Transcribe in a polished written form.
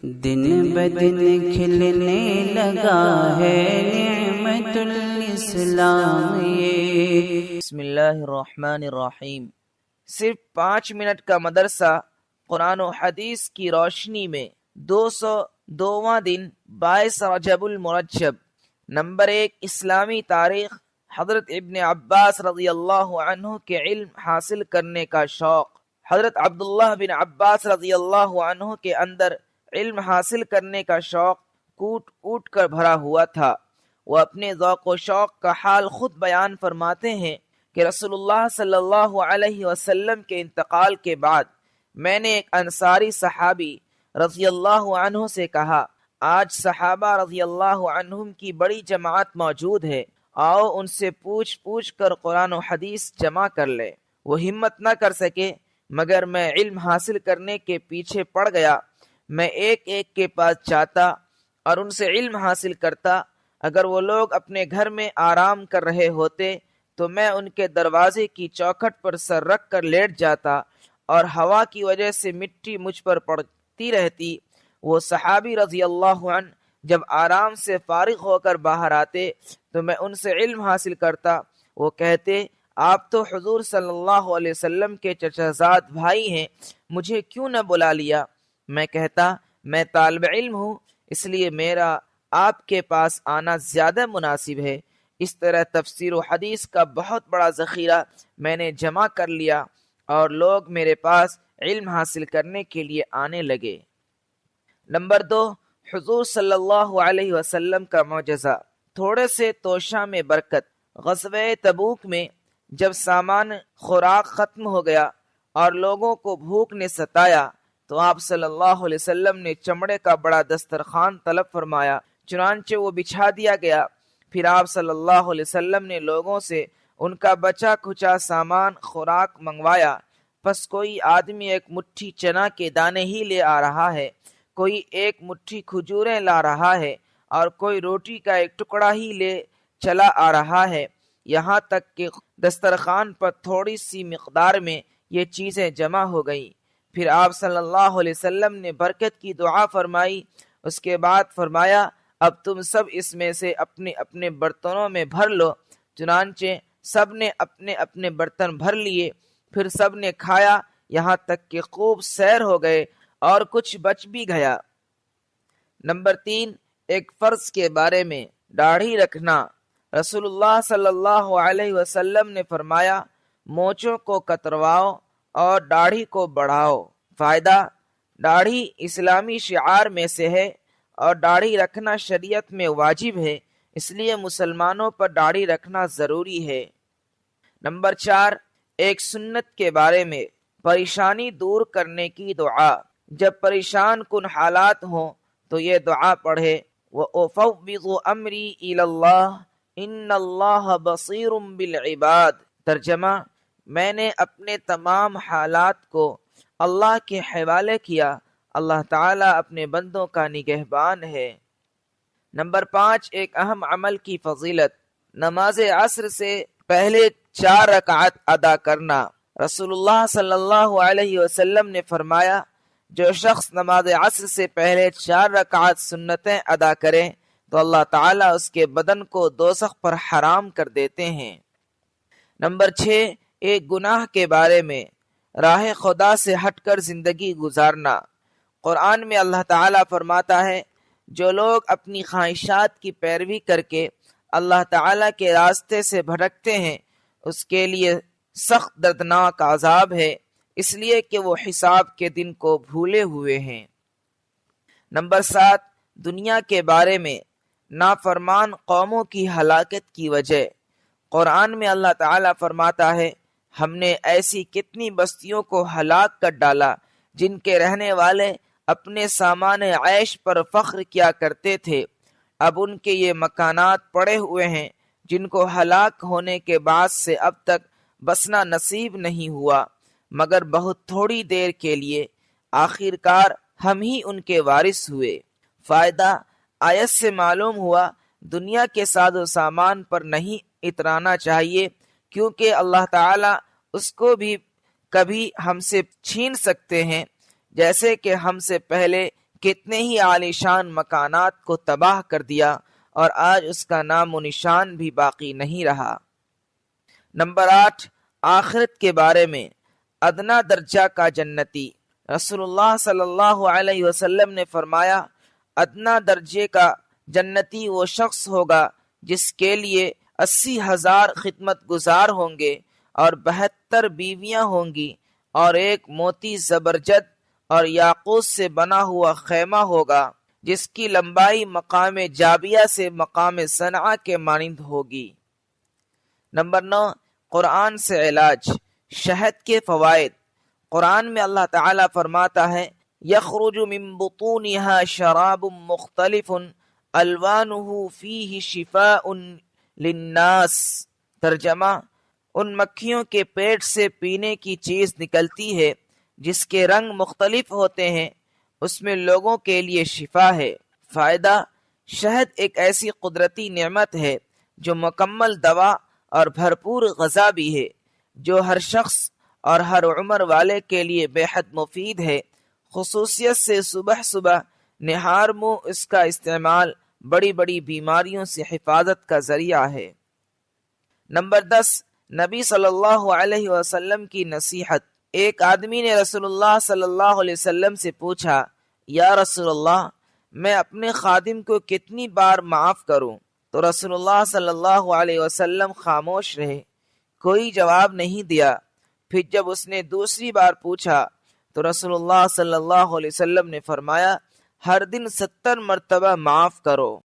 دن بدن کھلنے لگا ہے نعمت الاسلام یہ۔ بسم اللہ الرحمن الرحیم۔ صرف 5 منٹ کا مدرسہ قرآن و حدیث کی روشنی میں 202واں دن 22 رجب المرجب۔ نمبر 1، اسلامی تاریخ۔ حضرت ابن عباس رضی اللہ عنہ کے علم حاصل کرنے کا شوق۔ حضرت عبداللہ بن عباس رضی اللہ عنہ کے اندر علم حاصل کرنے کا شوق کوٹ اوٹ کر بھرا ہوا تھا۔ وہ اپنے ذوق و شوق کا حال خود بیان فرماتے ہیں کہ رسول اللہ صلی اللہ علیہ وسلم کے انتقال کے بعد میں نے ایک انصاری صحابی رضی اللہ عنہ سے کہا، آج صحابہ رضی اللہ عنہم کی بڑی جماعت موجود ہے، آؤ ان سے پوچھ کر قرآن و حدیث جمع کر لے۔ وہ ہمت نہ کر سکے، مگر میں علم حاصل کرنے کے پیچھے پڑ گیا۔ میں ایک ایک کے پاس جاتا اور ان سے علم حاصل کرتا۔ اگر وہ لوگ اپنے گھر میں آرام کر رہے ہوتے تو میں ان کے دروازے کی چوکھٹ پر سر رکھ کر لیٹ جاتا اور ہوا کی وجہ سے مٹی مجھ پر پڑتی رہتی۔ وہ صحابی رضی اللہ عنہ جب آرام سے فارغ ہو کر باہر آتے تو میں ان سے علم حاصل کرتا۔ وہ کہتے، آپ تو حضور صلی اللہ علیہ وسلم کے چچا زاد بھائی ہیں، مجھے کیوں نہ بلا لیا؟ میں کہتا، میں طالب علم ہوں، اس لیے میرا آپ کے پاس آنا زیادہ مناسب ہے۔ اس طرح تفسیر و حدیث کا بہت بڑا ذخیرہ میں نے جمع کر لیا اور لوگ میرے پاس علم حاصل کرنے کے لیے آنے لگے۔ نمبر 2، حضور صلی اللہ علیہ وسلم کا معجزہ۔ تھوڑے سے توشہ میں برکت۔ غزوہ تبوک میں جب سامان خوراک ختم ہو گیا اور لوگوں کو بھوک نے ستایا تو آپ صلی اللہ علیہ وسلم نے چمڑے کا بڑا دسترخوان طلب فرمایا، چنانچہ وہ بچھا دیا گیا۔ پھر آپ صلی اللہ علیہ وسلم نے لوگوں سے ان کا بچا کھچا سامان خوراک منگوایا۔ پس کوئی آدمی ایک مٹھی چنا کے دانے ہی لے آ رہا ہے، کوئی ایک مٹھی کھجوریں لا رہا ہے اور کوئی روٹی کا ایک ٹکڑا ہی لے چلا آ رہا ہے، یہاں تک کہ دسترخوان پر تھوڑی سی مقدار میں یہ چیزیں جمع ہو گئیں۔ پھر آپ صلی اللہ علیہ وسلم نے برکت کی دعا فرمائی۔ اس کے بعد فرمایا، اب تم سب اس میں سے اپنے اپنے برتنوں میں بھر لو۔ چنانچہ سب نے اپنے اپنے برتن بھر لیے۔ پھر سب نے کھایا، یہاں تک کہ خوب سیر ہو گئے اور کچھ بچ بھی گیا۔ نمبر 3، ایک فرض کے بارے میں، داڑھی رکھنا۔ رسول اللہ صلی اللہ علیہ وسلم نے فرمایا، مونچھوں کو کترواؤ اور داڑھی کو بڑھاؤ۔ فائدہ، داڑھی اسلامی شعار میں سے ہے اور داڑھی رکھنا شریعت میں واجب ہے، اس لیے مسلمانوں پر داڑھی رکھنا ضروری ہے۔ نمبر 4، ایک سنت کے بارے میں، پریشانی دور کرنے کی دعا۔ جب پریشان کن حالات ہوں تو یہ دعا پڑھے، وَأُفَوِّضُ أَمْرِي إِلَى اللَّهِ إِنَّ اللَّهَ بَصِيرٌ بِالْعِبَادِ۔ ترجمہ، میں نے اپنے تمام حالات کو اللہ کے حوالے کیا، اللہ تعالیٰ اپنے بندوں کا نگہبان ہے۔ نمبر 5، ایک اہم عمل کی فضیلت، نماز عصر سے پہلے 4 رکعت ادا کرنا۔ رسول اللہ صلی اللہ علیہ وسلم نے فرمایا، جو شخص نماز عصر سے پہلے 4 رکعت سنتیں ادا کرے تو اللہ تعالیٰ اس کے بدن کو دوزخ پر حرام کر دیتے ہیں۔ نمبر 6، ایک گناہ کے بارے میں، راہ خدا سے ہٹ کر زندگی گزارنا۔ قرآن میں اللہ تعالیٰ فرماتا ہے، جو لوگ اپنی خواہشات کی پیروی کر کے اللہ تعالیٰ کے راستے سے بھٹکتے ہیں اس کے لیے سخت دردناک عذاب ہے، اس لیے کہ وہ حساب کے دن کو بھولے ہوئے ہیں۔ نمبر 7، دنیا کے بارے میں، نافرمان قوموں کی ہلاکت کی وجہ۔ قرآن میں اللہ تعالیٰ فرماتا ہے، ہم نے ایسی کتنی بستیوں کو ہلاک کر ڈالا جن کے رہنے والے اپنے سامان عیش پر فخر کیا کرتے تھے، اب ان کے یہ مکانات پڑے ہوئے ہیں جن کو ہلاک ہونے کے بعد سے اب تک بسنا نصیب نہیں ہوا مگر بہت تھوڑی دیر کے لیے، آخرکار ہم ہی ان کے وارث ہوئے۔ فائدہ، آیت سے معلوم ہوا دنیا کے ساز و سامان پر نہیں اترانا چاہیے، کیونکہ اللہ تعالیٰ اس کو بھی کبھی ہم سے چھین سکتے ہیں، جیسے کہ ہم سے پہلے کتنے ہی عالیشان مکانات کو تباہ کر دیا اور آج اس کا نام و نشان بھی باقی نہیں رہا۔ نمبر 8، آخرت کے بارے میں ادنا درجہ کا جنتی۔ رسول اللہ صلی اللہ علیہ وسلم نے فرمایا، ادنا درجے کا جنتی وہ شخص ہوگا جس کے لیے 80,000 خدمت گزار ہوں گے اور 72 بیویاں ہوں گی، اور ایک موتی زبرجد اور یاقوت سے بنا ہوا خیمہ ہوگا جس کی لمبائی مقام جابیہ سے مقام صنعاء کے مانند ہوگی۔ نمبر 9، قرآن سے علاج، شہد کے فوائد۔ قرآن میں اللہ تعالیٰ فرماتا ہے، یخرج من بطونها شراب مختلف الوانه فیہ شفاء للناس۔ ترجمہ، ان مکھیوں کے پیٹ سے پینے کی چیز نکلتی ہے جس کے رنگ مختلف ہوتے ہیں، اس میں لوگوں کے لیے شفا ہے۔ فائدہ، شہد ایک ایسی قدرتی نعمت ہے جو مکمل دوا اور بھرپور غذا بھی ہے، جو ہر شخص اور ہر عمر والے کے لیے بے حد مفید ہے۔ خصوصیت سے صبح صبح نہار منہ اس کا استعمال بڑی بڑی بیماریوں سے حفاظت کا ذریعہ ہے۔ نمبر 10، نبی صلی اللہ علیہ وسلم کی نصیحت۔ ایک آدمی نے رسول اللہ صلی اللہ علیہ وسلم سے پوچھا، یا رسول اللہ، میں اپنے خادم کو کتنی بار معاف کروں؟ تو رسول اللہ صلی اللہ علیہ وسلم خاموش رہے، کوئی جواب نہیں دیا۔ پھر جب اس نے دوسری بار پوچھا تو رسول اللہ صلی اللہ علیہ وسلم نے فرمایا، ہر دن 70 مرتبہ معاف کرو۔